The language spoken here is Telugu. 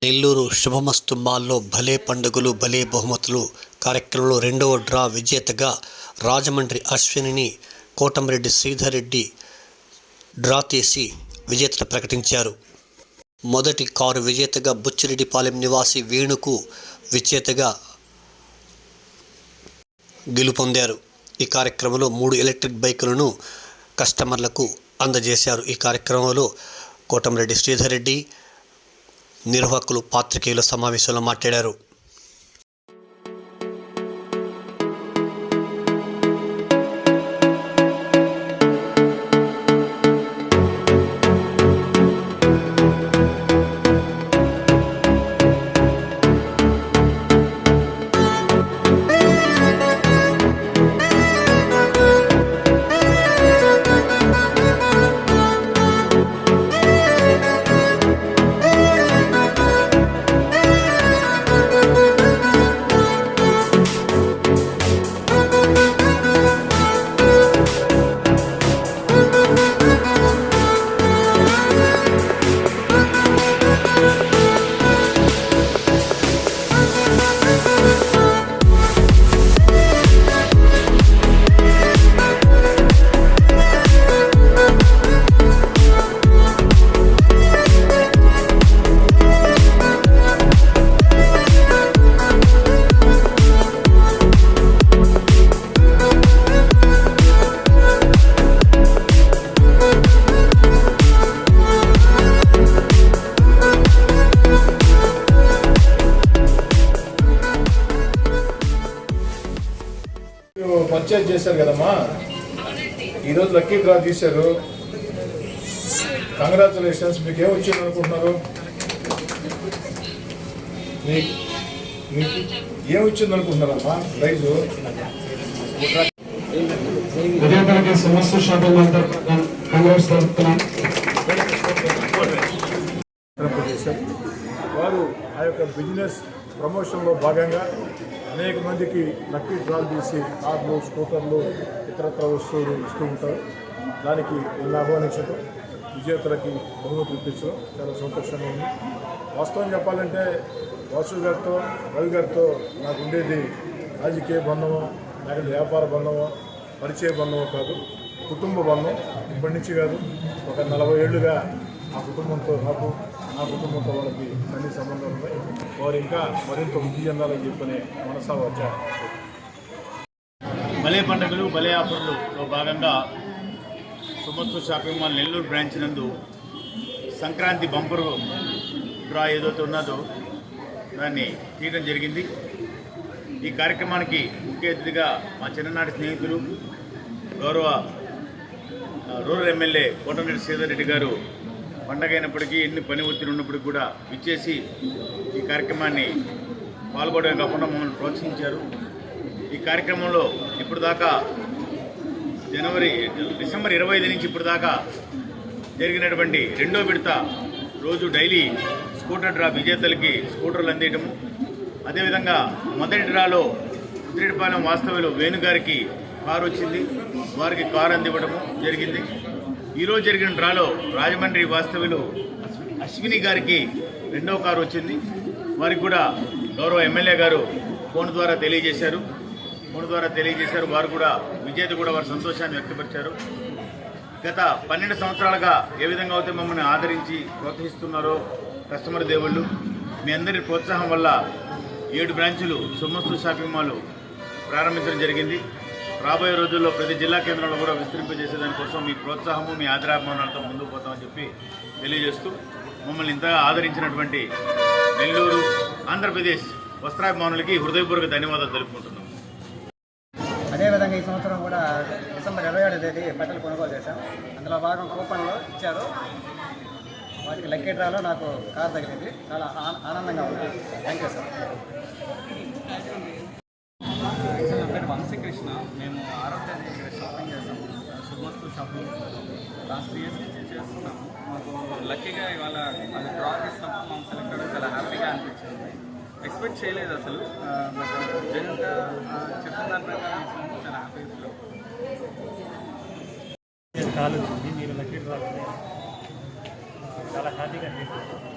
నెల్లూరు శుభమస్తు మాల్లో భలే పండుగలు భలే బహుమతులు కార్యక్రమంలో రెండవ డ్రా విజేతగా రాజమండ్రి అశ్వినిని కోటమిరెడ్డి శ్రీధర్ రెడ్డి డ్రా తీసి విజేతను ప్రకటించారు. మొదటి కారు విజేతగా బుచ్చిరెడ్డిపాలెం నివాసి వేణుకు విజేతగా గెలుపొందారు. ఈ కార్యక్రమంలో 3 ఎలక్ట్రిక్ బైకులను కస్టమర్లకు అందజేశారు. ఈ కార్యక్రమంలో కోటమిరెడ్డి శ్రీధర్ రెడ్డి నిర్వాహకులు పాత్రికేయుల సమావేశంలో మాట్లాడారు. పర్చేజ్ చేశారు కదమ్మా, ఈరోజు లక్కీ డ్రా తీశారు. కంగ్రాచులేషన్స్. మీకు ఏం వచ్చింది అనుకుంటున్నారు? మీకు ఏం వచ్చింది అనుకుంటున్నారమ్మా ప్రైజు? సమస్త షాపింగ్ వారు ఆ యొక్క బిజినెస్ ప్రమోషన్లో భాగంగా అనేక మందికి లక్కీ డ్రాలు తీసి కార్లు, స్కూటర్లు, ఇతరత్ర వస్తువులు ఇస్తూ ఉంటారు. దానికి వీళ్ళు ఆహ్వానించడం, విజేతలకి బహుమతులు ఇప్పించడం చాలా సంతోషంగా ఉంది. వాస్తవం చెప్పాలంటే వాసు గారితో, రవి గారితో నాకు ఉండేది రాజకీయ బంధమో లేకపోతే వ్యాపార బంధమో పరిచయ బంధమో కాదు, కుటుంబ బంధం. ఇప్పటి నుంచి కాదు, ఒక 40 ఏళ్లుగా ఆ కుటుంబంతో నాకు, నా కుటుంబంతో వాళ్ళకి అన్ని సంబంధాలు ఉన్నాయి. వారు ఇంకా మరింత వృద్ధి చెందాలని చెప్పనే మనసా వచ్చారు. భలే పండుగలు భలే ఆఫర్లలో భాగంగా సుమస్తు షాపింగ్ మాల్ నెల్లూరు బ్రాంచ్ నందు సంక్రాంతి బంపర్ డ్రా ఏదైతే ఉన్నదో దాన్ని తీయడం జరిగింది. ఈ కార్యక్రమానికి ముఖ్య అతిథిగా మా చిన్ననాటి స్నేహితులు గౌరవ రూరల్ ఎమ్మెల్యే కోటమిరెడ్డి శ్రీధర్ రెడ్డి గారు పండగ అయినప్పటికీ ఎన్ని పని ఒత్తిడి ఉన్నప్పటికీ కూడా విచ్చేసి ఈ కార్యక్రమాన్ని పాల్గొనడం కాకుండా మమ్మల్ని ప్రోత్సహించారు. ఈ కార్యక్రమంలో ఇప్పుడు దాకా డిసెంబర్ 25 నుంచి ఇప్పుడు దాకా జరిగినటువంటి రెండో విడత రోజు డైలీ స్కూటర్ డ్రా విజేతలకి స్కూటర్లు అందించడము, అదేవిధంగా మొదటి డ్రాలో బుచ్చిరెడ్డిపాలెం వాస్తవ్యులు వేణుగారికి కారు వచ్చింది, వారికి కారు అందివ్వడము జరిగింది. ఈరోజు జరిగిన డ్రాలో రాజమండ్రి వాస్తవ్యులు అశ్విని గారికి రెండవ కారు వచ్చింది. వారికి కూడా గౌరవ ఎమ్మెల్యే గారు ఫోన్ ద్వారా తెలియజేశారు. వారు కూడా విజేత కూడా వారి సంతోషాన్ని వ్యక్తపరిచారు. గత 12 సంవత్సరాలుగా ఏ విధంగా అయితే మమ్మల్ని ఆదరించి ప్రోత్సహిస్తున్నారో కస్టమర్ దేవుళ్ళు, మీ అందరి ప్రోత్సాహం వల్ల 7 బ్రాంచులు సుమస్తు షాపింగ్ మాల్ ప్రారంభించడం జరిగింది. రాబోయే రోజుల్లో ప్రతి జిల్లా కేంద్రంలో కూడా విస్తరింపజేసేదానికోసం మీ ప్రోత్సాహము, మీ ఆదరాభిమానాలతో ముందుకు పోతామని చెప్పి తెలియజేస్తూ మమ్మల్ని ఇంతగా ఆదరించినటువంటి నెల్లూరు, ఆంధ్రప్రదేశ్ వస్త్రాభిమానులకి హృదయపూర్వక ధన్యవాదాలు తెలుపుకుంటున్నాం. అదేవిధంగా ఈ సంవత్సరం కూడా డిసెంబర్ 27వ తేదీ బట్టలు కొనుగోలు చేశాం. అందులో భాగం కూపన్లో ఇచ్చారు. వాటికి లక్కీ డ్రాలో నాకు కారు తగిలింది. చాలా ఆనందంగా ఉంది. Thank you sir. నా పేరు వంశీకృష్ణ. మేము 6వ తేదీ ఇక్కడ షాపింగ్ చేస్తాము. సుమస్తు షాపింగ్ లాస్ట్ 3 years నుంచి చేస్తున్నాము. మాకు లక్కీగా ఇవాళ అది డ్రా చేసినప్పుడు మా సెలెక్ట్ అవ్వడం చాలా హ్యాపీగా అనిపించింది. ఎక్స్పెక్ట్ చేయలేదు అసలు. జనరల్గా చెప్పిన దాని ప్రకారం చాలా హ్యాపీగా కాల్ వచ్చింది. మీరు లక్కీ డ్రా చాలా హ్యాపీగా అనిపిస్తుంది.